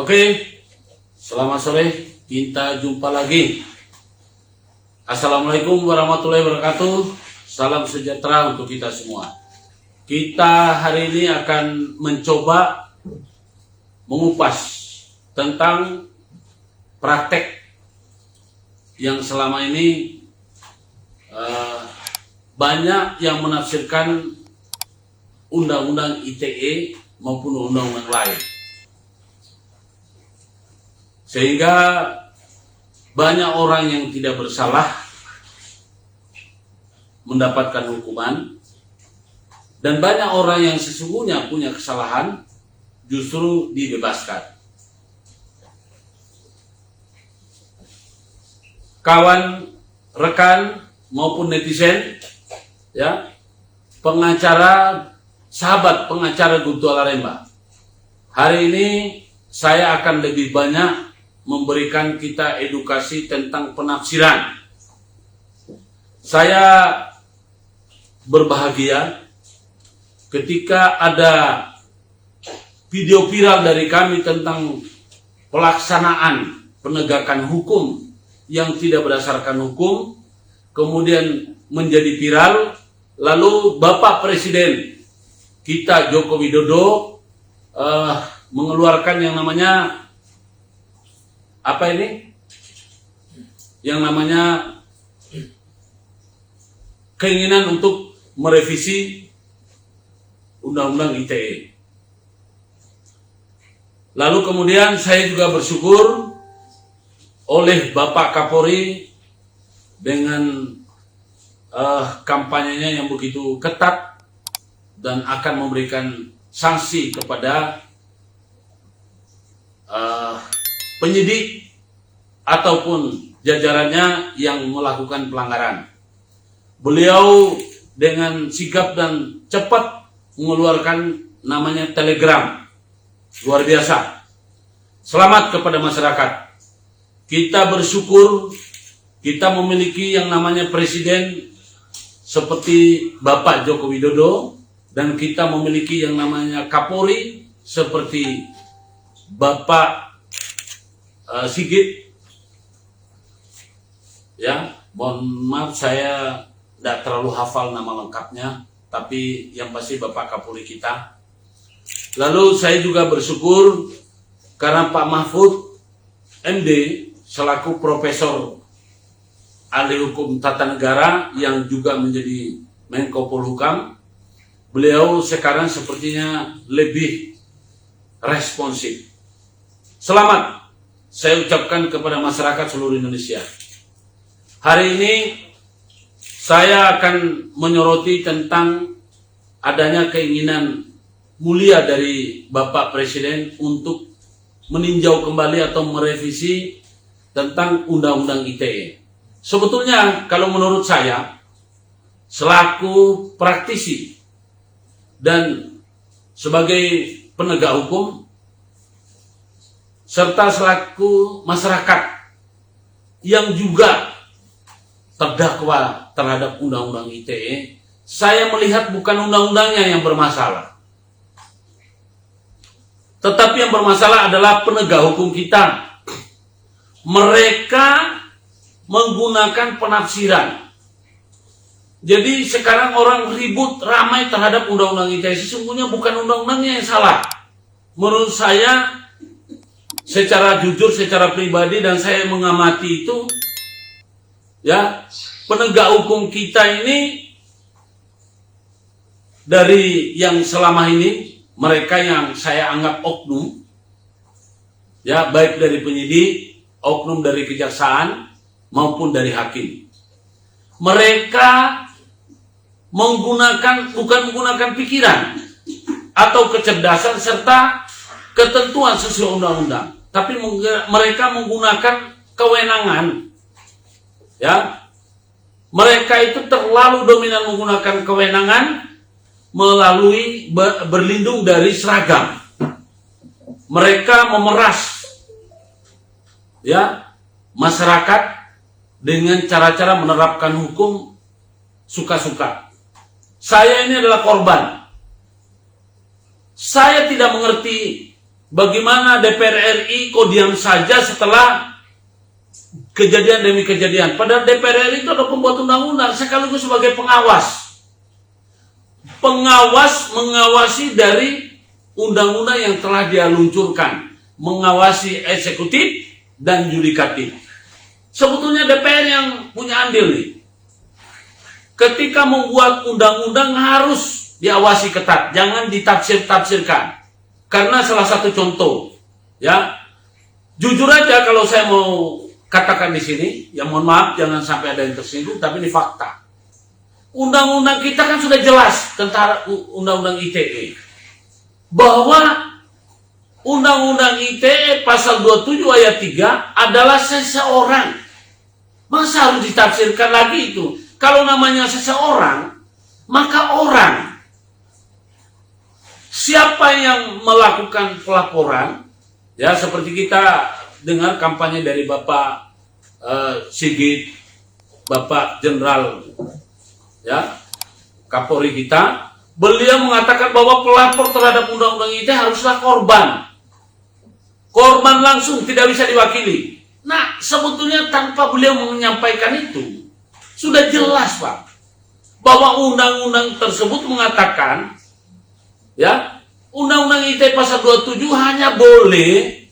Oke, selamat sore, kita jumpa lagi. Assalamualaikum warahmatullahi wabarakatuh. Salam sejahtera untuk kita semua. Kita hari ini akan mencoba mengupas tentang praktek yang selama ini banyak yang menafsirkan undang-undang ITE maupun undang-undang lain, sehingga banyak orang yang tidak bersalah mendapatkan hukuman, dan banyak orang yang sesungguhnya punya kesalahan justru dibebaskan. Kawan, rekan maupun netizen, ya, pengacara, sahabat pengacara Guntur Alaremba, hari ini saya akan lebih banyak memberikan kita edukasi tentang penafsiran. Saya berbahagia ketika ada video viral dari kami tentang pelaksanaan penegakan hukum yang tidak berdasarkan hukum, kemudian menjadi viral, lalu Bapak Presiden kita Joko Widodo mengeluarkan yang namanya apa ini? Yang namanya keinginan untuk merevisi Undang-Undang ITE. Lalu kemudian saya juga bersyukur oleh Bapak Kapolri dengan kampanyenya yang begitu ketat dan akan memberikan sanksi kepada penyidik ataupun jajarannya yang melakukan pelanggaran. Beliau dengan sigap dan cepat mengeluarkan namanya telegram. Luar biasa. Selamat kepada masyarakat. Kita bersyukur kita memiliki yang namanya presiden seperti Bapak Joko Widodo, dan kita memiliki yang namanya Kapolri seperti Bapak Sigit. Ya, mohon maaf saya tidak terlalu hafal nama lengkapnya, tapi yang pasti Bapak Kapolri kita. Lalu saya juga bersyukur karena Pak Mahfud MD selaku Profesor Ahli Hukum Tata Negara yang juga menjadi Menko Polhukam, beliau sekarang sepertinya lebih responsif. Selamat saya ucapkan kepada masyarakat seluruh Indonesia. Hari ini saya akan menyoroti tentang adanya keinginan mulia dari Bapak Presiden untuk meninjau kembali atau merevisi tentang Undang-Undang ITE. Sebetulnya kalau menurut saya selaku praktisi dan sebagai penegak hukum serta selaku masyarakat yang juga terdakwa terhadap Undang-Undang ITE, saya melihat bukan undang-undangnya yang bermasalah, tetapi yang bermasalah adalah penegak hukum kita. Mereka menggunakan penafsiran. Jadi sekarang orang ribut ramai terhadap Undang-Undang ITE. Sesungguhnya bukan undang-undangnya yang salah. Menurut saya, secara jujur, secara pribadi, dan saya mengamati itu, ya, penegak hukum kita ini dari yang selama ini, mereka yang saya anggap oknum, ya, baik dari penyidik, oknum dari kejaksaan maupun dari hakim. Mereka bukan menggunakan pikiran atau kecerdasan serta ketentuan sesuai undang-undang, tapi mereka menggunakan kewenangan. Ya, mereka itu terlalu dominan menggunakan kewenangan melalui berlindung dari seragam. Mereka memeras, ya, masyarakat dengan cara-cara menerapkan hukum suka-suka. Saya ini adalah korban. Saya tidak mengerti Bagaimana DPR RI kok diam saja setelah kejadian demi kejadian? Padahal DPR RI itu adalah pembuat undang-undang sekaligus sebagai pengawas. Pengawas mengawasi dari undang-undang yang telah dia luncurkan, mengawasi eksekutif dan yudikatif. Sebetulnya DPR yang punya andil nih. Ketika membuat undang-undang harus diawasi ketat, jangan ditafsir-tafsirkan. Karena salah satu contoh, ya, jujur aja kalau saya mau katakan di sini, ya mohon maaf jangan sampai ada yang tersinggung, tapi ini fakta. Undang-undang kita kan sudah jelas tentang undang-undang ITE, bahwa undang-undang ITE pasal 27 ayat 3 adalah seseorang. Masa harus ditafsirkan lagi itu? Kalau namanya seseorang, maka orang. Siapa yang melakukan pelaporan, ya seperti kita dengar kampanye dari Bapak Sigit, Bapak Jenderal, ya Kapolri kita, beliau mengatakan bahwa pelapor terhadap undang-undang ITE haruslah korban. Korban langsung, tidak bisa diwakili. Nah, sebetulnya tanpa beliau menyampaikan itu, sudah jelas Pak, bahwa undang-undang tersebut mengatakan, ya, undang-undang ITE pasal 27 hanya boleh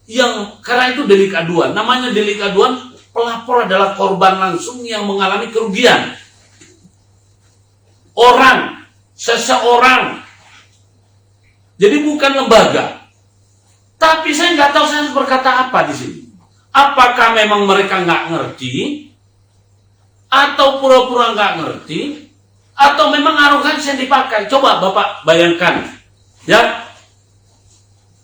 yang, karena itu delik aduan. Namanya delik aduan, pelapor adalah korban langsung yang mengalami kerugian. Orang, seseorang. Jadi bukan lembaga. Tapi saya nggak tahu saya harus berkata apa di sini. Apakah memang mereka nggak ngerti, atau pura-pura nggak ngerti, atau memang arogansi yang dipakai? Coba Bapak bayangkan, ya,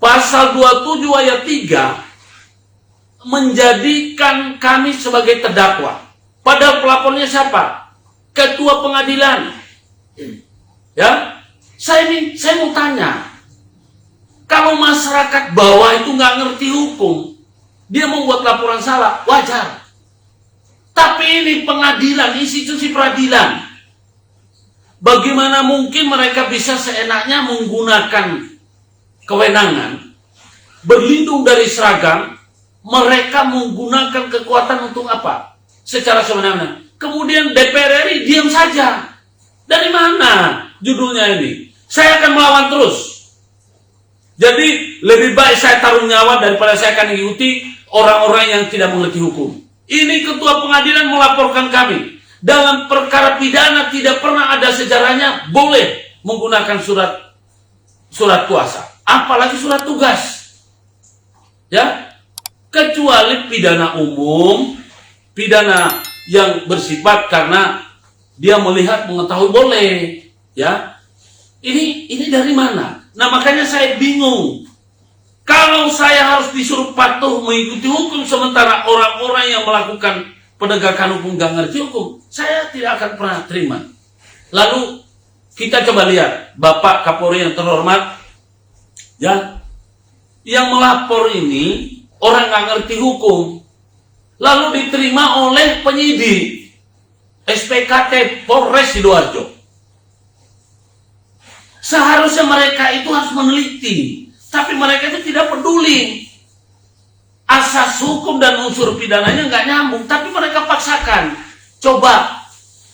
pasal 27 ayat 3 menjadikan kami sebagai terdakwa. Padahal pelapornya siapa? Ketua pengadilan. Ya, saya mau tanya, kalau masyarakat bawah itu nggak ngerti hukum, dia membuat laporan salah, wajar. Tapi ini pengadilan, institusi peradilan. Bagaimana mungkin mereka bisa seenaknya menggunakan kewenangan, berlindung dari seragam, mereka menggunakan kekuatan untuk apa? Secara semena-mena. Kemudian DPR RI diam saja. Dari mana judulnya ini? Saya akan melawan terus. Jadi lebih baik saya taruh nyawa daripada saya akan mengikuti orang-orang yang tidak mengerti hukum. Ini ketua pengadilan melaporkan kami. Dalam perkara pidana tidak pernah ada sejarahnya boleh menggunakan surat kuasa. Apalagi surat tugas. Ya. Kecuali pidana umum, pidana yang bersifat karena dia melihat mengetahui boleh. Ya. Ini dari mana? Nah, makanya saya bingung. Kalau saya harus disuruh patuh mengikuti hukum sementara orang-orang yang melakukan penegakan hukum gak ngerti hukum, saya tidak akan pernah terima. Lalu kita coba lihat Bapak Kapolri yang terhormat, ya, yang melapor ini orang gak ngerti hukum, lalu diterima oleh penyidik SPKT Polres Sidoarjo. Seharusnya mereka itu harus meneliti, tapi mereka itu tidak peduli. Asas hukum dan unsur pidananya nggak nyambung, tapi mereka paksakan. Coba,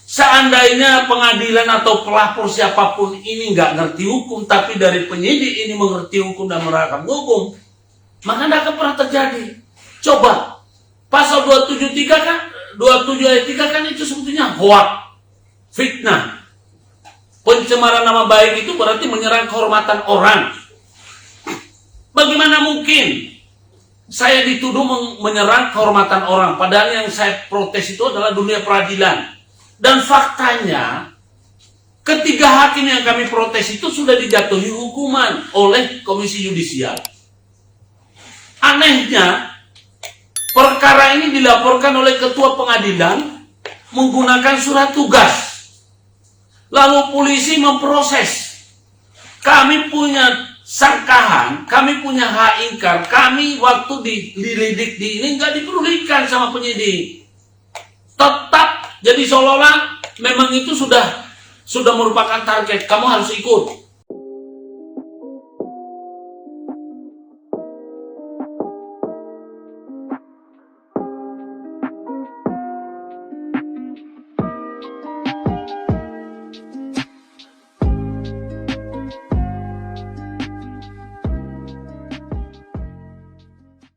seandainya pengadilan atau pelapor siapapun ini nggak ngerti hukum, tapi dari penyidik ini mengerti hukum dan menerapkan hukum, maka nggak akan pernah terjadi. Coba, pasal 273 kan, 27 ayat 3 kan itu sebetulnya hoak, fitnah. Pencemaran nama baik itu berarti menyerang kehormatan orang. Bagaimana mungkin saya dituduh menyerang kehormatan orang, padahal yang saya protes itu adalah dunia peradilan. Dan faktanya, ketiga hakim yang kami protes itu sudah dijatuhi hukuman oleh Komisi Yudisial. Anehnya, perkara ini dilaporkan oleh ketua pengadilan menggunakan surat tugas. Lalu polisi memproses. Kami punya sangkahan, kami punya hak ingkar, kami waktu dilidik di ini nggak dipedulikan sama penyidik. Tetap jadi seolah-olah memang itu sudah merupakan target, kamu harus ikut.